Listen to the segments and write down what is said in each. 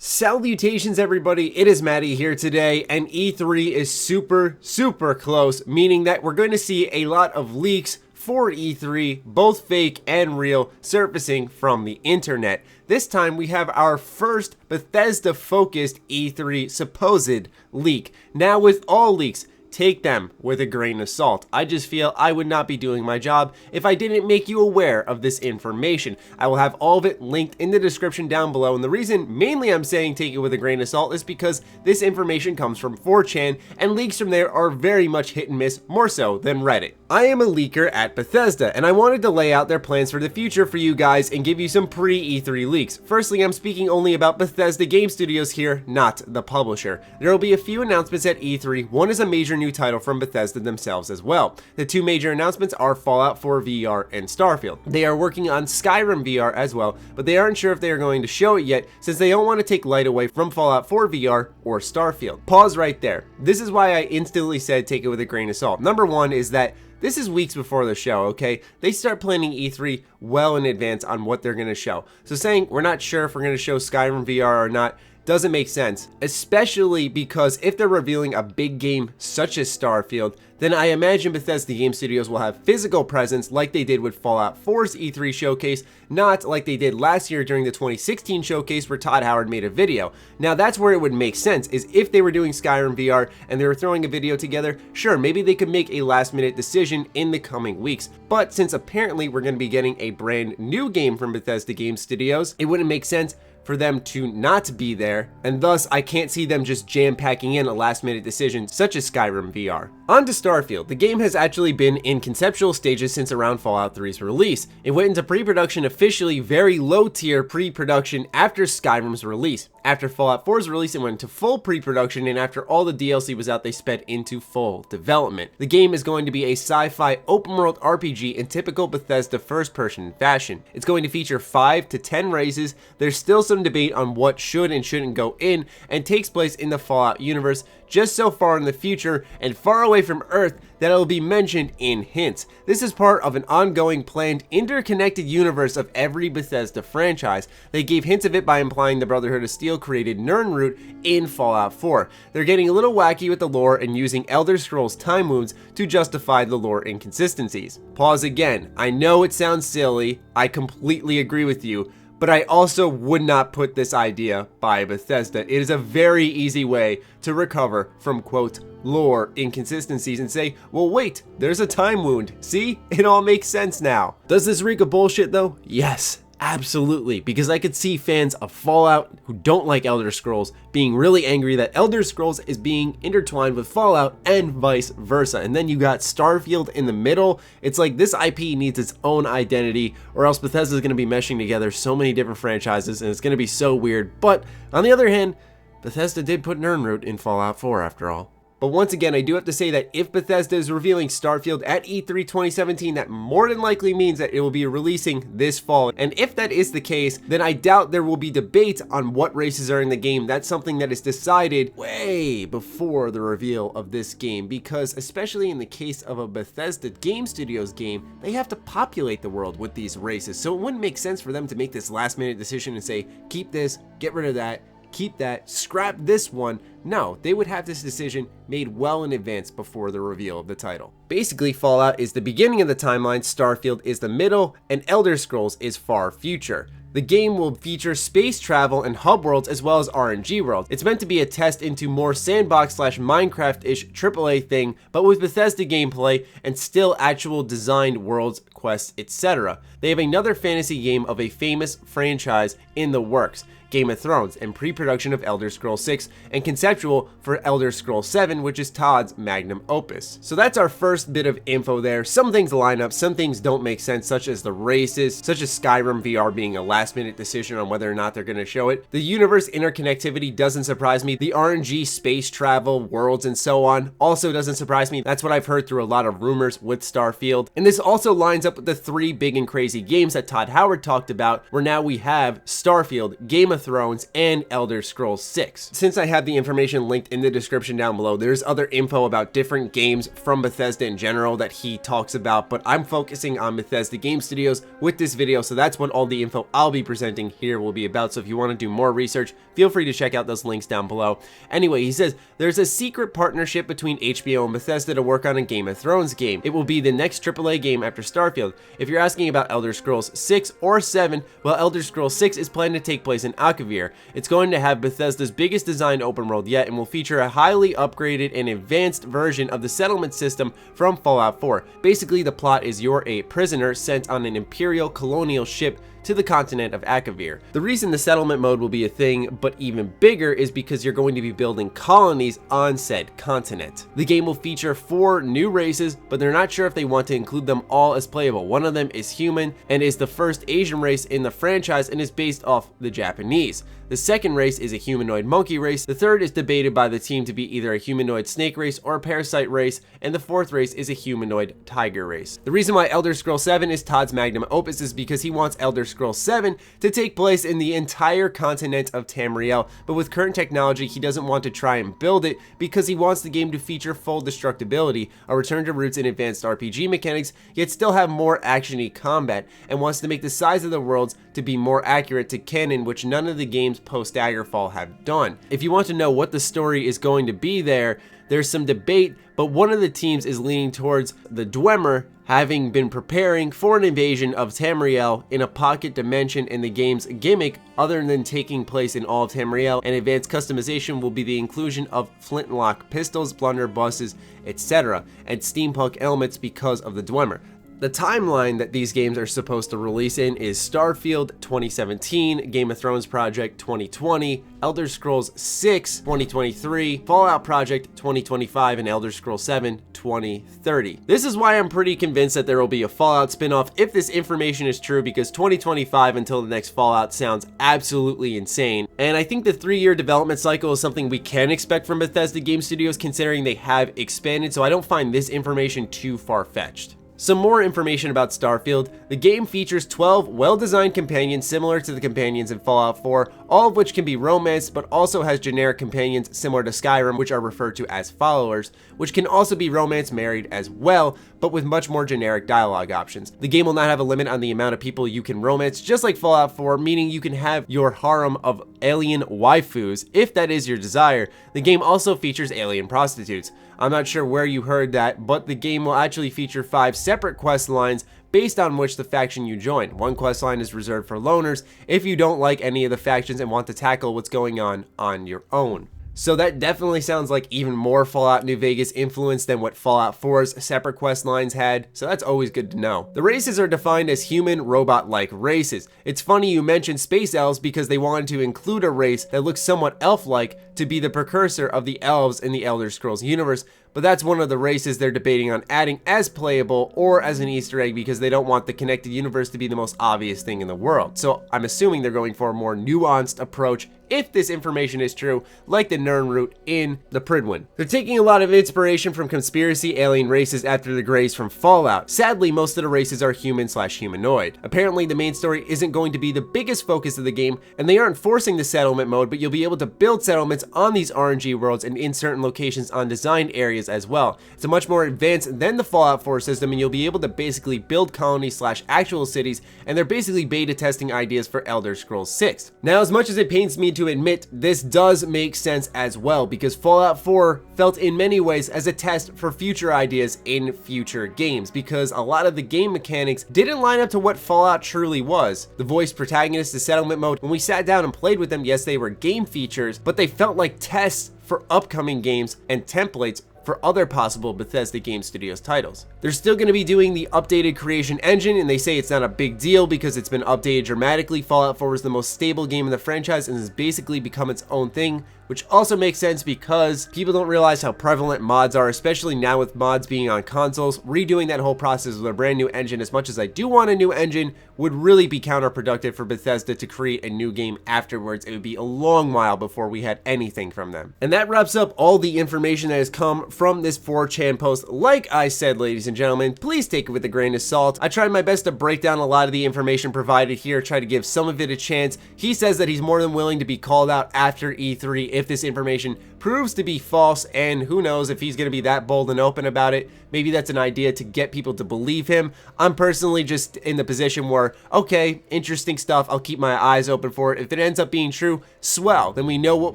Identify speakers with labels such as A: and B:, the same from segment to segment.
A: Salutations everybody, it is Maddie here today, and E3 is super close, meaning that we're going to see a lot of leaks for E3, both fake and real, surfacing from the internet. This time we have our first Bethesda focused E3 supposed leak. Now with all leaks, take them with a grain of salt. I just feel I would not be doing my job if I didn't make you aware of this information. I will have all of it linked in the description down below, and the reason mainly I'm saying take it with a grain of salt is because this information comes from 4chan, and leaks from there are very much hit and miss, more so than Reddit. I am a leaker at Bethesda, and I wanted to lay out their plans for the future for you guys and give you some pre-E3 leaks. Firstly, I'm speaking only about Bethesda Game Studios here, not the publisher. There will be a few announcements at E3. One is a major new title from Bethesda themselves as well. The two major announcements are Fallout 4 VR and Starfield. They are working on Skyrim VR as well, but they aren't sure if they are going to show it yet since they don't want to take light away from Fallout 4 VR or Starfield. Pause right there. This is why I instantly said take it with a grain of salt. Number one is that this is weeks before the show, okay? They start planning E3 well in advance on what they're going to show. So saying we're not sure if we're going to show Skyrim VR or not doesn't make sense, especially because if they're revealing a big game such as Starfield, then I imagine Bethesda Game Studios will have physical presence like they did with Fallout 4's E3 showcase, not like they did last year during the 2016 showcase where Todd Howard made a video. Now that's where it would make sense, is if they were doing Skyrim VR and they were throwing a video together, sure, maybe they could make a last minute decision in the coming weeks. But since apparently we're going to be getting a brand new game from Bethesda Game Studios, it wouldn't make sense for them to not be there, and thus I can't see them just jam-packing in a last-minute decision such as Skyrim VR. On to Starfield. The game has actually been in conceptual stages since around Fallout 3's release. It went into pre-production officially, very low-tier pre-production after Skyrim's release. After Fallout 4's release, it went into full pre-production, and after all the DLC was out, they sped into full development. The game is going to be a sci-fi open-world RPG in typical Bethesda first-person fashion. It's going to feature 5 to 10 races. There's still some debate on what should and shouldn't go in, and takes place in the Fallout universe, just so far in the future and far away from Earth that it will be mentioned in hints. This is part of an ongoing, planned, interconnected universe of every Bethesda franchise. They gave hints of it by implying the Brotherhood of Steel created Nirnroot in Fallout 4. They're getting a little wacky with the lore and using Elder Scrolls time wounds to justify the lore inconsistencies. Pause again. I know it sounds silly, I completely agree with you, but I also would not put this idea by Bethesda. It is a very easy way to recover from, quote, lore inconsistencies and say, well wait, there's a time wound. See? It all makes sense now. Does this reek of bullshit though? Yes. Absolutely, because I could see fans of Fallout who don't like Elder Scrolls being really angry that Elder Scrolls is being intertwined with Fallout and vice versa. And then you got Starfield in the middle. It's like this IP needs its own identity, or else Bethesda is going to be meshing together so many different franchises and it's going to be so weird. But on the other hand, Bethesda did put Nirnroot in Fallout 4 after all. But once again, I do have to say that if Bethesda is revealing Starfield at E3 2017, that more than likely means that it will be releasing this fall. And if that is the case, then I doubt there will be debate on what races are in the game. That's something that is decided way before the reveal of this game, because especially in the case of a Bethesda Game Studios game, they have to populate the world with these races. So it wouldn't make sense for them to make this last minute decision and say, keep this, get rid of that, keep that, scrap this one. No, they would have this decision made well in advance before the reveal of the title. Basically, Fallout is the beginning of the timeline, Starfield is the middle, and Elder Scrolls is far future. The game will feature space travel and hub worlds as well as RNG worlds. It's meant to be a test into more sandbox / Minecraft-ish AAA thing, but with Bethesda gameplay and still actual designed worlds, quests, etc. They have another fantasy game of a famous franchise in the works, Game of Thrones, and pre-production of Elder Scrolls 6, and conceptual for Elder Scrolls 7, which is Todd's magnum opus. So that's our first bit of info there. Some things line up, some things don't make sense, such as the races, such as Skyrim VR being a last-minute decision on whether or not they're going to show it. The universe interconnectivity doesn't surprise me. The RNG, space travel, worlds, and so on also doesn't surprise me. That's what I've heard through a lot of rumors with Starfield. And this also lines up with the 3 big and crazy games that Todd Howard talked about, where now we have Starfield, Game of of Thrones and Elder Scrolls 6. Since I have the information linked in the description down below, there's other info about different games from Bethesda in general that he talks about, but I'm focusing on Bethesda Game Studios with this video, so that's what all the info I'll be presenting here will be about. So if you want to do more research, feel free to check out those links down below. Anyway, he says there's a secret partnership between HBO and Bethesda to work on a Game of Thrones game. It will be the next AAA game after Starfield. If you're asking about Elder Scrolls 6 or 7, well, Elder Scrolls 6 is planned to take place in Akavir. It's going to have Bethesda's biggest designed open world yet and will feature a highly upgraded and advanced version of the settlement system from Fallout 4. Basically, the plot is you're a prisoner sent on an Imperial colonial ship to the continent of Akavir. The reason the settlement mode will be a thing, but even bigger, is because you're going to be building colonies on said continent. The game will feature 4 new races, but they're not sure if they want to include them all as playable. One of them is human and is the first Asian race in the franchise and is based off the Japanese. The second race is a humanoid monkey race. The third is debated by the team to be either a humanoid snake race or a parasite race, and the fourth race is a humanoid tiger race. The reason why Elder Scrolls 7 is Todd's magnum opus is because he wants Elder Scrolls 7 to take place in the entire continent of Tamriel, but with current technology he doesn't want to try and build it because he wants the game to feature full destructibility, a return to roots in advanced RPG mechanics, yet still have more action-y combat, and wants to make the size of the worlds to be more accurate to canon, which none of the games post Daggerfall have done. If you want to know what the story is going to be there's some debate, but one of the teams is leaning towards the Dwemer having been preparing for an invasion of Tamriel in a pocket dimension, in the game's gimmick, other than taking place in all of Tamriel, and advanced customization will be the inclusion of flintlock pistols, blunderbusses, etc., and steampunk elements because of the Dwemer. The timeline that these games are supposed to release in is Starfield 2017, Game of Thrones Project 2020, Elder Scrolls 6 2023, Fallout Project 2025, and Elder Scrolls 7 2030. This is why I'm pretty convinced that there will be a Fallout spin-off if this information is true, because 2025 until the next Fallout sounds absolutely insane. And I think the 3-year development cycle is something we can expect from Bethesda Game Studios, considering they have expanded, so I don't find this information too far-fetched. Some more information about Starfield. The game features 12 well-designed companions similar to the companions in Fallout 4, all of which can be romanced, but also has generic companions similar to Skyrim, which are referred to as followers, which can also be romance married as well, but with much more generic dialogue options. The game will not have a limit on the amount of people you can romance, just like Fallout 4, meaning you can have your harem of alien waifus if that is your desire. The game also features alien prostitutes. I'm not sure where you heard that, but the game will actually feature 5 separate quest lines based on which the faction you join. One quest line is reserved for loners if you don't like any of the factions and want to tackle what's going on your own. So that definitely sounds like even more Fallout New Vegas influence than what Fallout 4's separate quest lines had, so that's always good to know. The races are defined as human, robot-like races. It's funny you mentioned space elves because they wanted to include a race that looks somewhat elf-like to be the precursor of the elves in the Elder Scrolls universe, but that's one of the races they're debating on adding as playable or as an Easter egg because they don't want the connected universe to be the most obvious thing in the world. So I'm assuming they're going for a more nuanced approach if this information is true, like the Nirnroot in the Pridwin. They're taking a lot of inspiration from conspiracy alien races after the Greys from Fallout. Sadly, most of the races are human/humanoid. Apparently, the main story isn't going to be the biggest focus of the game, and they aren't forcing the settlement mode, but you'll be able to build settlements on these RNG worlds and in certain locations on designed areas as well. It's a much more advanced than the Fallout 4 system, and you'll be able to basically build colonies/actual cities, and they're basically beta testing ideas for Elder Scrolls 6. Now, as much as it pains me to admit, this does make sense as well, because Fallout 4 felt in many ways as a test for future ideas in future games, because a lot of the game mechanics didn't line up to what Fallout truly was. The voiced protagonist, the settlement mode, when we sat down and played with them, yes, they were game features, but they felt like tests for upcoming games and templates for other possible Bethesda Game Studios titles. They're still going to be doing the updated creation engine, and they say it's not a big deal because it's been updated dramatically. Fallout 4 was the most stable game in the franchise and has basically become its own thing which also makes sense because people don't realize how prevalent mods are, especially now with mods being on consoles. Redoing that whole process with a brand new engine, as much as I do want a new engine, would really be counterproductive for Bethesda to create a new game afterwards. It would be a long while before we had anything from them. And that wraps up all the information that has come from this 4chan post. Like I said, ladies and gentlemen, please take it with a grain of salt. I tried my best to break down a lot of the information provided here, try to give some of it a chance. He says that he's more than willing to be called out after E3 if this information proves to be false, and who knows if he's going to be that bold and open about it. Maybe that's an idea to get people to believe him. I'm personally just in the position where, okay, interesting stuff, I'll keep my eyes open for it. If it ends up being true, swell, then we know what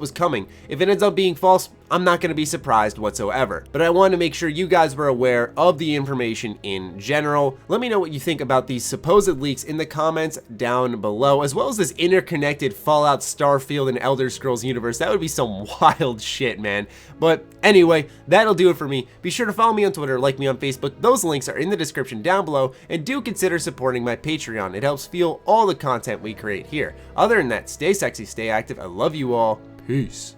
A: was coming. If it ends up being false, I'm not going to be surprised whatsoever. But I want to make sure you guys were aware of the information in general. Let me know what you think about these supposed leaks in the comments down below, as well as this interconnected Fallout, Starfield, and Elder Scrolls universe. That would be some wild shit, man. But anyway, that'll do it for me. Be sure to follow me on Twitter, like me on Facebook. Those links are in the description down below, and do consider supporting my Patreon. It helps fuel all the content we create here. Other than that, stay sexy, stay active. I love you all. Peace.